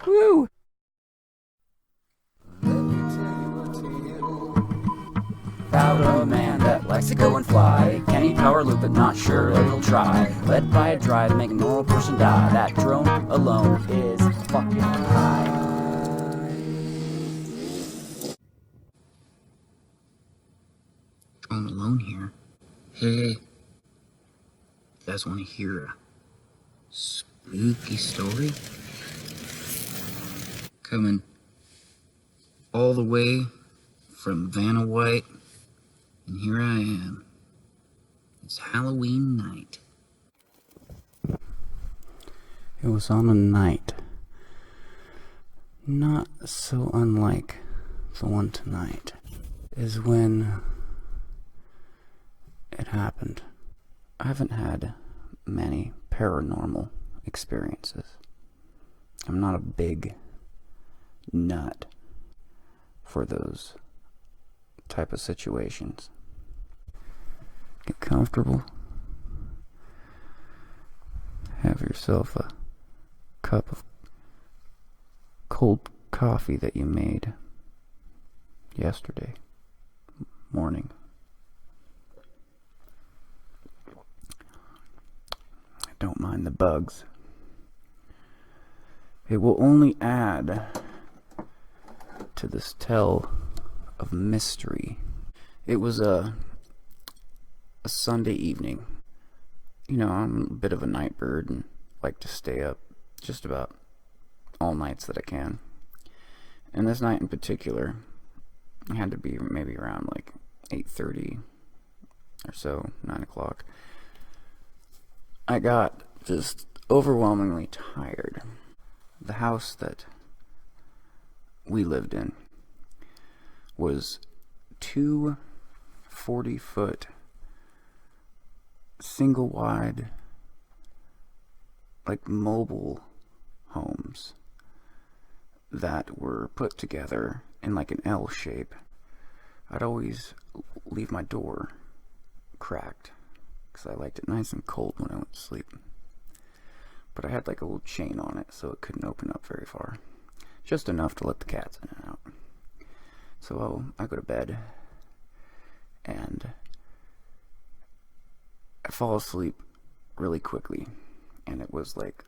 Woo! Let me tell you a tale about a man that likes to go and fly. Can he power loop it? Not sure, he'll try. Led by a drive, make a normal person die. That drone alone is fucking high. Drone alone here. Hey, you guys want to hear a spooky story? Coming all the way from Vanna White, and here I am. It's Halloween night. It was on a night not so unlike the one tonight, is when it happened. I haven't had many paranormal experiences. I'm not a big nut for those type of situations. Get comfortable. Have yourself a cup of cold coffee that you made yesterday morning. I don't mind the bugs. It will only add to this tale of mystery. It was a Sunday evening. You know, I'm a bit of a night bird and like to stay up just about all nights that I can. And this night in particular, it had to be maybe around like 8:30 or so, 9 o'clock. I got just overwhelmingly tired. The house that we lived in was two 40-foot single wide like mobile homes that were put together in like an L shape. I'd always leave my door cracked because I liked it nice and cold when I went to sleep, but I had like a little chain on it so it couldn't open up very far, just enough to let the cats in and out. So I go to bed and I fall asleep really quickly, and it was like,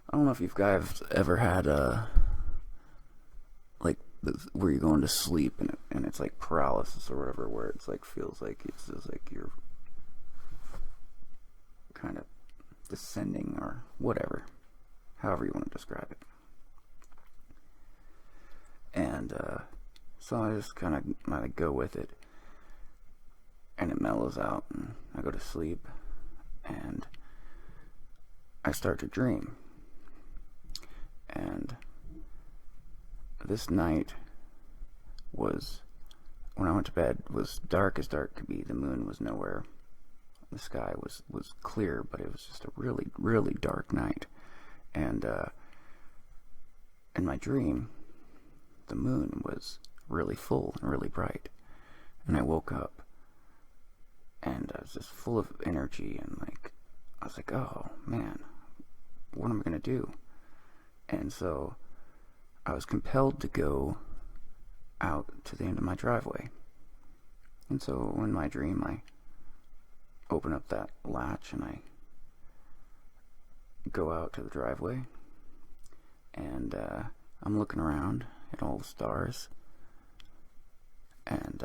I don't know if you guys ever had like where you're going to sleep and it's like paralysis or whatever, where it's like feels like it's just like you're kind of descending or whatever, however you want to describe it. And so I just kind of go with it, and it mellows out, and I go to sleep, and I start to dream. And this night was, when I went to bed, was dark as dark could be. The moon was nowhere. The sky was clear, but it was just a really, really dark night. And in my dream, the moon was really full and really bright. And I woke up, and I was just full of energy, and like, I was like, oh man, what am I gonna do? And so I was compelled to go out to the end of my driveway. And so in my dream, I open up that latch and I go out to the driveway, and I'm looking around at all the stars, and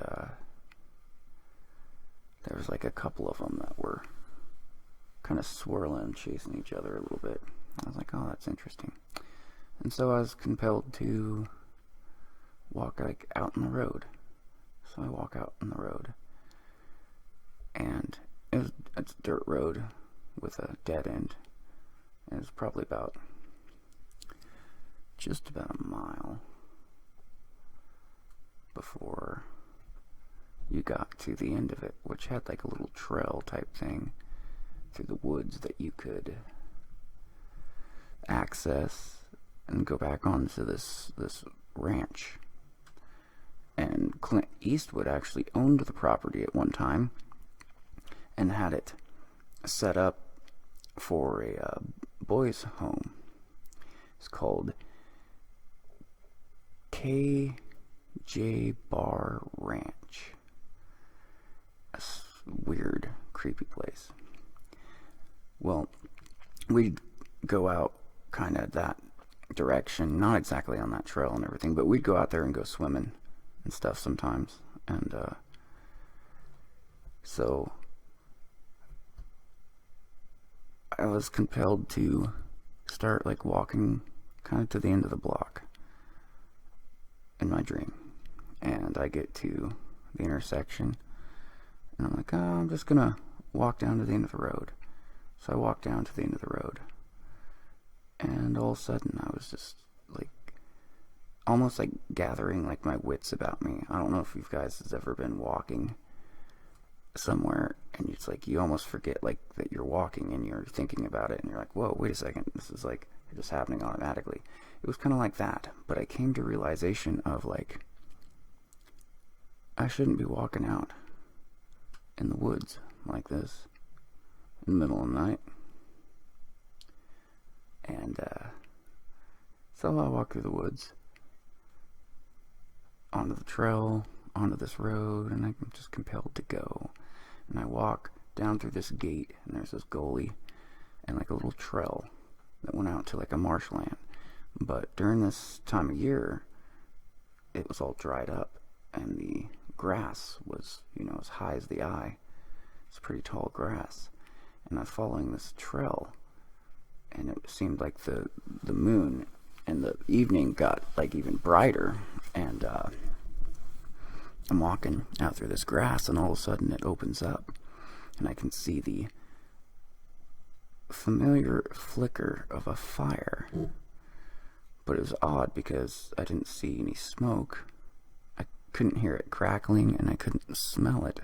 there was like a couple of them that were kind of swirling, chasing each other a little bit. I was like, oh, that's interesting. And so I was compelled to walk like out in the road. So I walk out in the road, and it's a dirt road with a dead end. And it was probably just about a mile before you got to the end of it, which had like a little trail type thing through the woods that you could access and go back onto this ranch. And Clint Eastwood actually owned the property at one time and had it set up for a boys' home. It's called KJ Bar Ranch. A weird, creepy place. Well, we'd go out kind of that direction, not exactly on that trail and everything, but we'd go out there and go swimming and stuff sometimes. And so I was compelled to start like walking kind of to the end of the block in my dream. And I get to the intersection and I'm like, oh, I'm just gonna walk down to the end of the road. So I walked down to the end of the road, and all of a sudden I was just like almost like gathering like my wits about me. I don't know if you guys has ever been walking somewhere and it's like you almost forget like that you're walking and you're thinking about it and you're like, whoa, wait a second, this is like just happening automatically. It was kind of like that, but I came to realization of like I shouldn't be walking out in the woods like this in the middle of the night. And so I walk through the woods onto the trail, onto this road, and I'm just compelled to go. And I walk down through this gate, and there's this gully and like a little trail that went out to like a marshland. But during this time of year, it was all dried up, and the grass was, as high as the eye. It's pretty tall grass. And I was following this trail, and it seemed like the moon and the evening got like even brighter. And I'm walking out through this grass, and all of a sudden it opens up, and I can see the familiar flicker of a fire. But it was odd because I didn't see any smoke. I couldn't hear it crackling, and I couldn't smell it,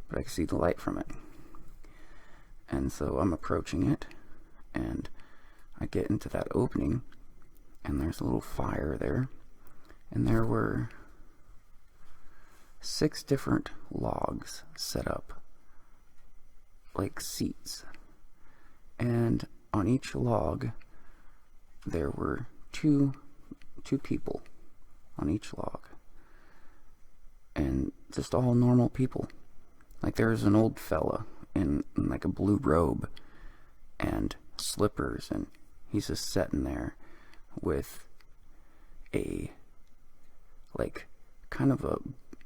but I could see the light from it. And so I'm approaching it, and I get into that opening, and there's a little fire there, and there were 6 different logs set up like seats, and on each log there were two people on each log, and just all normal people. Like there was an old fella in like a blue robe and slippers, and he's just sitting there with a like kind of a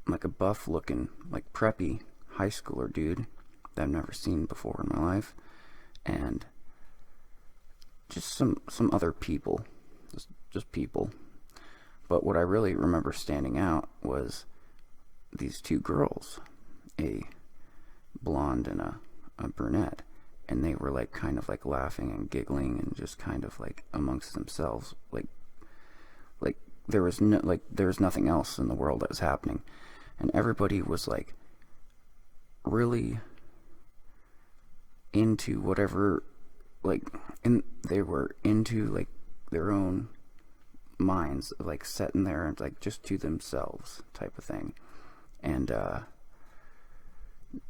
like a buff looking like preppy high schooler dude that I've never seen before in my life, and just some other people, just people. But what I really remember standing out was these 2 girls, a blonde and a brunette, and they were like kind of like laughing and giggling and just kind of like amongst themselves, like there was nothing else in the world that was happening, and everybody was like really into whatever, like, and they were into like their own minds, like sitting there and like just to themselves type of thing. And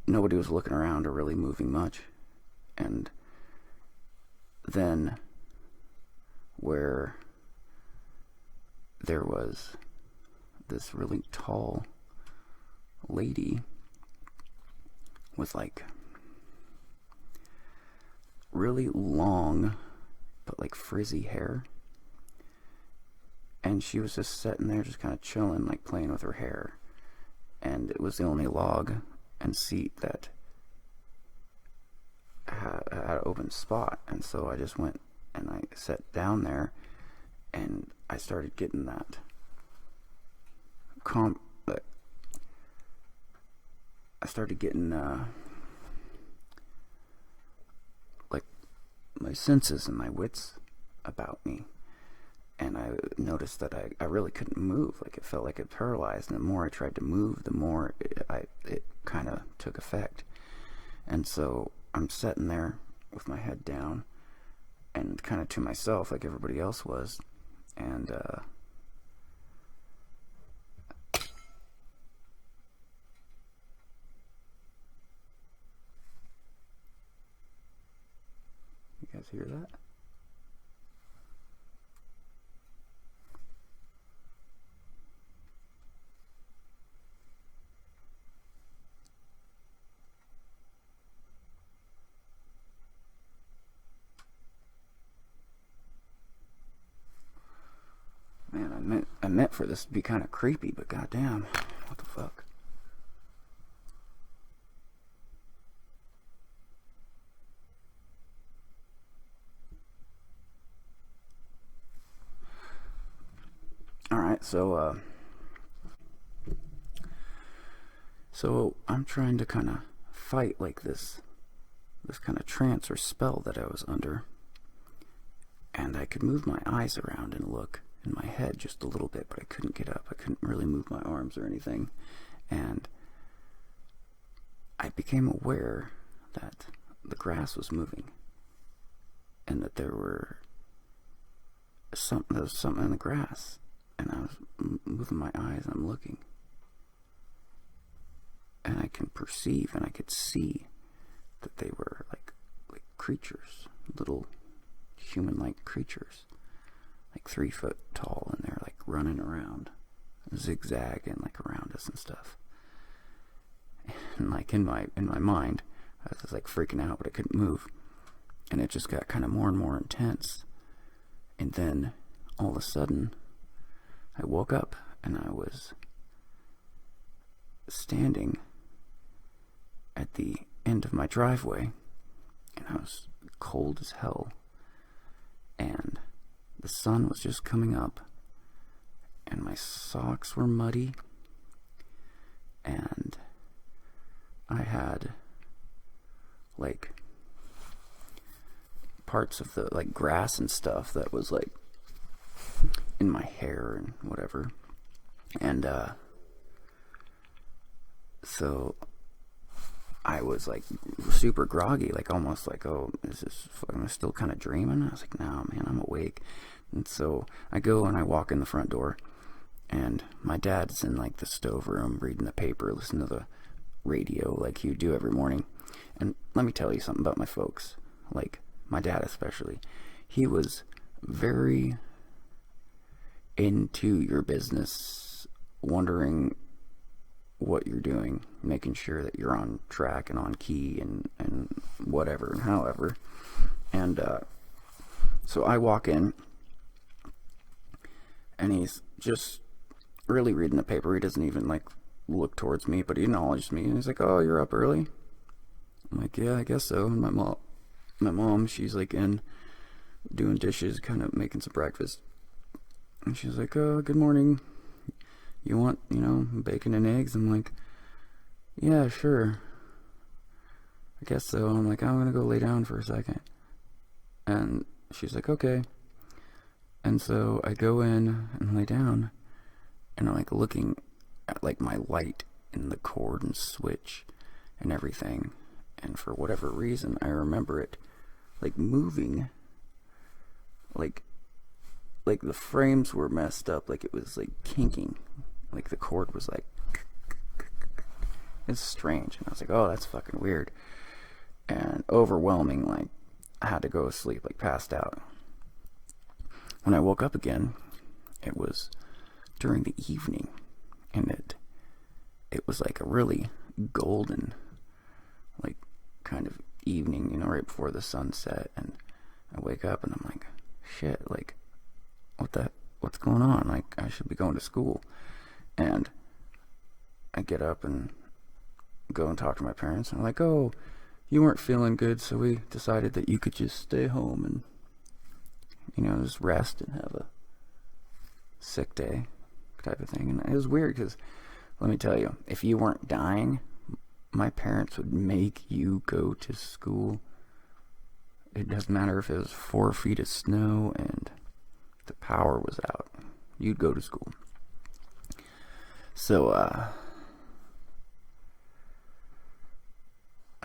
nobody was looking around or really moving much. And then where there was this really tall lady with like really long but like frizzy hair, and she was just sitting there just kind of chilling, like playing with her hair, and it was the only log and seat that had an open spot. And so I just went and I sat down there, and I started getting that I started getting like my senses and my wits about me, and I noticed that I really couldn't move. Like it felt like it paralyzed, and the more I tried to move, the more it kind of took effect. And so I'm sitting there with my head down and kind of to myself like everybody else was, and you guys hear that? meant for this to be kind of creepy, but goddamn, what the fuck? Alright, so I'm trying to kind of fight like this kind of trance or spell that I was under. And I could move my eyes around and look in my head just a little bit, but I couldn't get up. I couldn't really move my arms or anything. And I became aware that the grass was moving and that there was something in the grass. And I was moving my eyes and I'm looking. And I can perceive and I could see that they were like creatures, little human-like creatures, like 3 foot tall, and they're like running around, zigzagging like around us and stuff. And like in my mind, I was like freaking out, but I couldn't move, and it just got kind of more and more intense. And then all of a sudden, I woke up and I was standing at the end of my driveway, and I was cold as hell, and the sun was just coming up, and my socks were muddy, and I had like parts of the like grass and stuff that was like in my hair and whatever. And so I was like super groggy, like almost like, oh, am I still kind of dreaming? I was like, no, man, I'm awake. And so I go and I walk in the front door, and my dad's in like the stove room reading the paper, listening to the radio like he would do every morning. And let me tell you something about my folks, like my dad especially. He was very into your business, wondering what you're doing, making sure that you're on track and on key and whatever and however. And so I walk in, and he's just really reading the paper. He doesn't even like look towards me, but he acknowledged me, and he's like, oh, you're up early? I'm like, yeah, I guess so. And my mom, she's like in doing dishes, kind of making some breakfast, and she's like, oh, good morning, you want, bacon and eggs? I'm like, yeah, sure, I guess so. I'm like, I'm gonna go lay down for a second. And she's like, okay. And so I go in and lay down, and I'm like looking at like my light and the cord and switch and everything, and for whatever reason I remember it like moving, like the frames were messed up, like it was like kinking, like the cord was like, it's strange. And I was like, oh, that's fucking weird and overwhelming. Like I had to go to sleep, like passed out. When I woke up again, it was during the evening, and it was like a really golden, like kind of evening, right before the sunset. And I wake up and I'm like, shit, like what's going on? Like I should be going to school. And I get up and go and talk to my parents, and I'm like, oh, you weren't feeling good, so we decided that you could just stay home and just rest and have a sick day type of thing. And it was weird because, let me tell you, if you weren't dying, my parents would make you go to school. It doesn't matter if it was 4 feet of snow and the power was out, you'd go to school. So I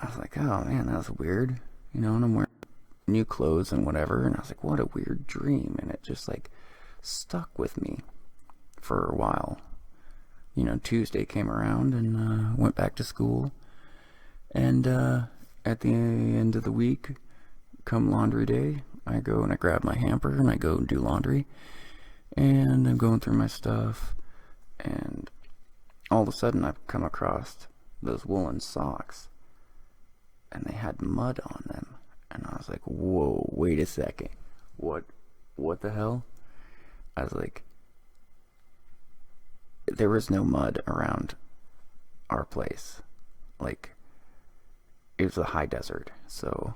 was like, oh man, that was weird, and I'm wearing new clothes and whatever, and I was like, what a weird dream. And it just like stuck with me for a while. Tuesday came around, and went back to school, and at the end of the week, come laundry day, I go and I grab my hamper and I go and do laundry, and I'm going through my stuff, and all of a sudden I've come across those woolen socks, and they had mud on them. And I was like, whoa, wait a second. What the hell? I was like, there was no mud around our place. Like, it was a high desert, so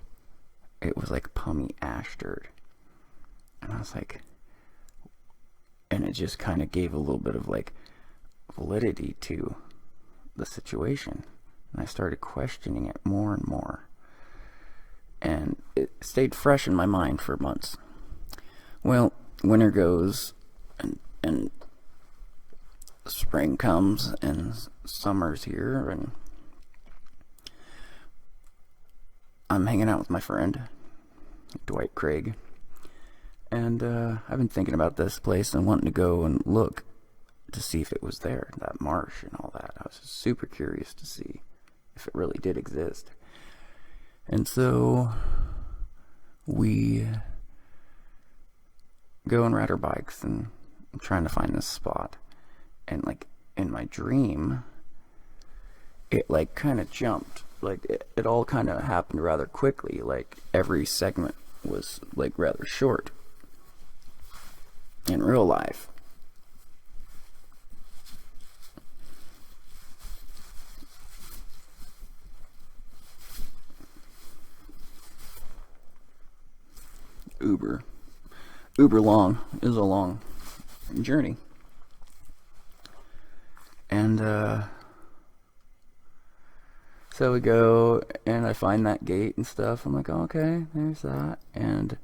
it was like pummy ash dirt. And I was like, and it just kind of gave a little bit of like validity to the situation. And I started questioning it more and more. And it stayed fresh in my mind for months. Well, winter goes, and spring comes, and summer's here, and I'm hanging out with my friend, Dwight Craig. And I've been thinking about this place and wanting to go and look to see if it was there, that marsh and all that. I was super curious to see if it really did exist. And so we go and ride our bikes, and I'm trying to find this spot. And like in my dream, it like kind of jumped. Like it all kind of happened rather quickly. Like every segment was like rather short. In real life, uber long. It was a long journey. And so we go, and I find that gate and stuff. I'm like, oh, okay, there's that. And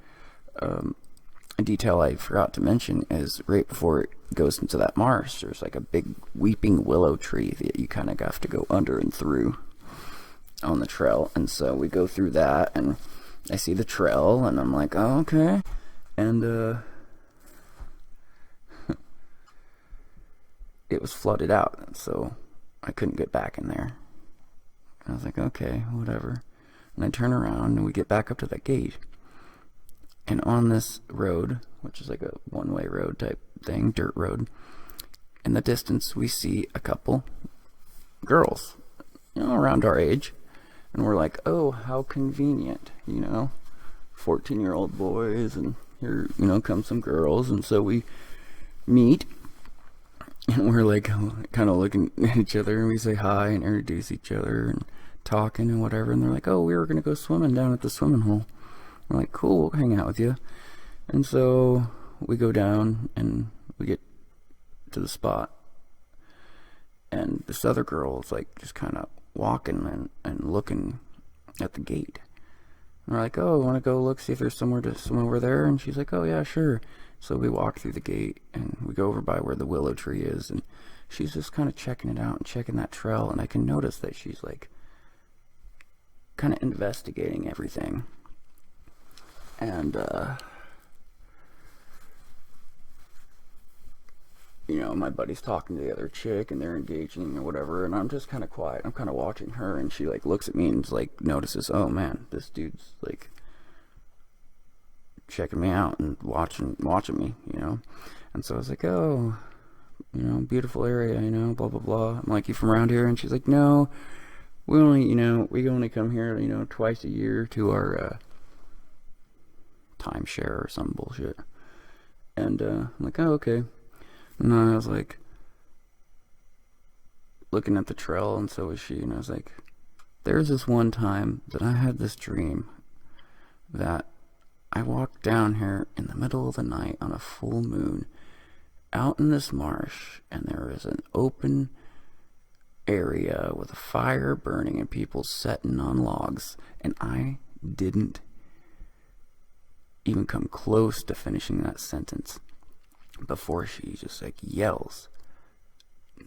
a detail I forgot to mention is right before it goes into that marsh, there's like a big weeping willow tree that you kind of have to go under and through on the trail. And so we go through that, and I see the trail, and I'm like, oh, okay. And it was flooded out, so I couldn't get back in there. I was like, okay, whatever. And I turn around, and we get back up to that gate. And on this road, which is like a one-way road type thing, dirt road, in the distance we see a couple girls, around our age. And we're like, oh, how convenient, 14-year-old boys, and here, come some girls. And so we meet, and we're like kind of looking at each other, and we say hi and introduce each other and talking and whatever. And they're like, oh, we were going to go swimming down at the swimming hole. We're like, cool, we'll hang out with you. And so we go down, and we get to the spot, and this other girl is like just kind of walking and looking at the gate. And we're like, oh, want to go look, see if there's somewhere to swim over there? And she's like, oh yeah, sure. So we walk through the gate, and we go over by where the willow tree is, and she's just kind of checking it out and checking that trail. And I can notice that she's like kind of investigating everything. And my buddy's talking to the other chick, and they're engaging or whatever, and I'm just kind of quiet. I'm kind of watching her, and she like looks at me and like notices, oh man, this dude's like checking me out and watching me, And so I was like, oh, beautiful area, blah blah blah. I'm like, you from around here? And she's like, no, we only come here, twice a year to our timeshare or some bullshit. And I'm like, oh, okay. And I was like looking at the trail, and so was she. And I was like, there's this one time that I had this dream that I walked down here in the middle of the night on a full moon out in this marsh, and there was an open area with a fire burning and people sitting on logs, and I didn't even come close to finishing that sentence before she just like yells,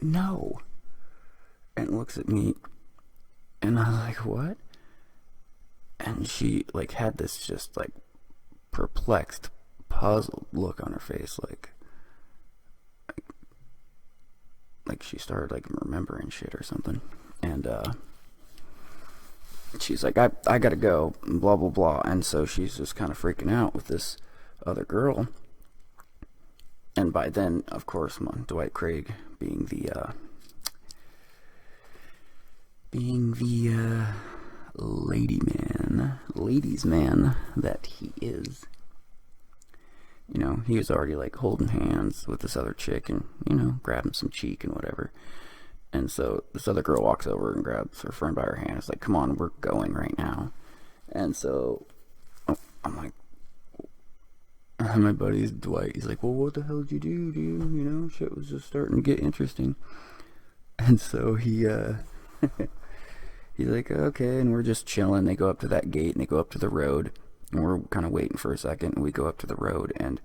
no, and looks at me, and I was like, what? And she like had this just like perplexed, puzzled look on her face, like she started like remembering shit or something. And she's like, I gotta go, blah blah blah. And so she's just kind of freaking out with this other girl. And by then, of course, Dwight Craig, being the ladies man that he is, you know, he was already like holding hands with this other chick and, you know, grabbing some cheek and whatever. And so this other girl walks over and grabs her friend by her hand. It's like, come on, we're going right now. And so I'm like, my buddy's Dwight. He's like, well, what the hell did you do, dude? You know, shit was just starting to get interesting. And so he's like, okay, and we're just chilling. They go up to that gate and they go up to the road. And we're kind of waiting for a second, and we go up to the road, and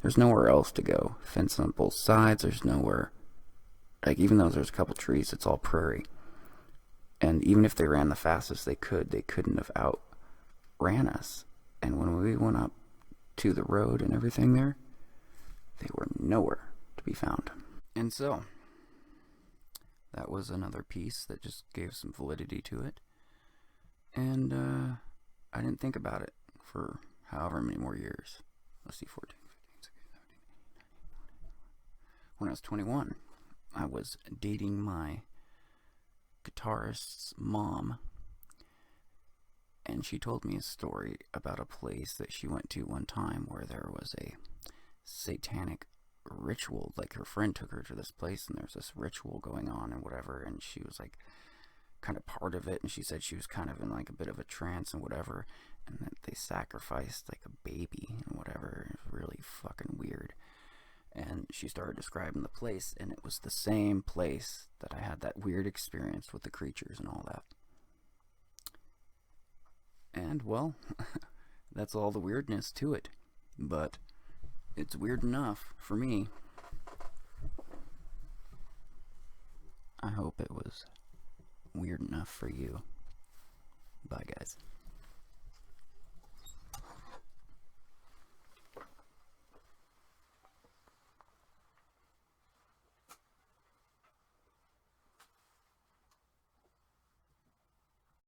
there's nowhere else to go. Fence on both sides, there's nowhere. Like, even though there's a couple trees, it's all prairie. And even if they ran the fastest they couldn't have outran us. And when we went up to the road and everything there, they were nowhere to be found. And so, that was another piece that just gave some validity to it. And I didn't think about it for however many more years. Let's see, 14, 15, 16, 17, 18, 19. When I was 21, I was dating my guitarist's mom, and she told me a story about a place that she went to one time where there was a satanic ritual. Like, her friend took her to this place and there's this ritual going on and whatever, and she was like kind of part of it, and she said she was kind of in like a bit of a trance and whatever, and that they sacrificed like a baby and whatever. It was really fucking weird. And she started describing the place, and it was the same place that I had that weird experience with the creatures and all that. And, well, that's all the weirdness to it. But it's weird enough for me. I hope it was weird enough for you. Bye, guys.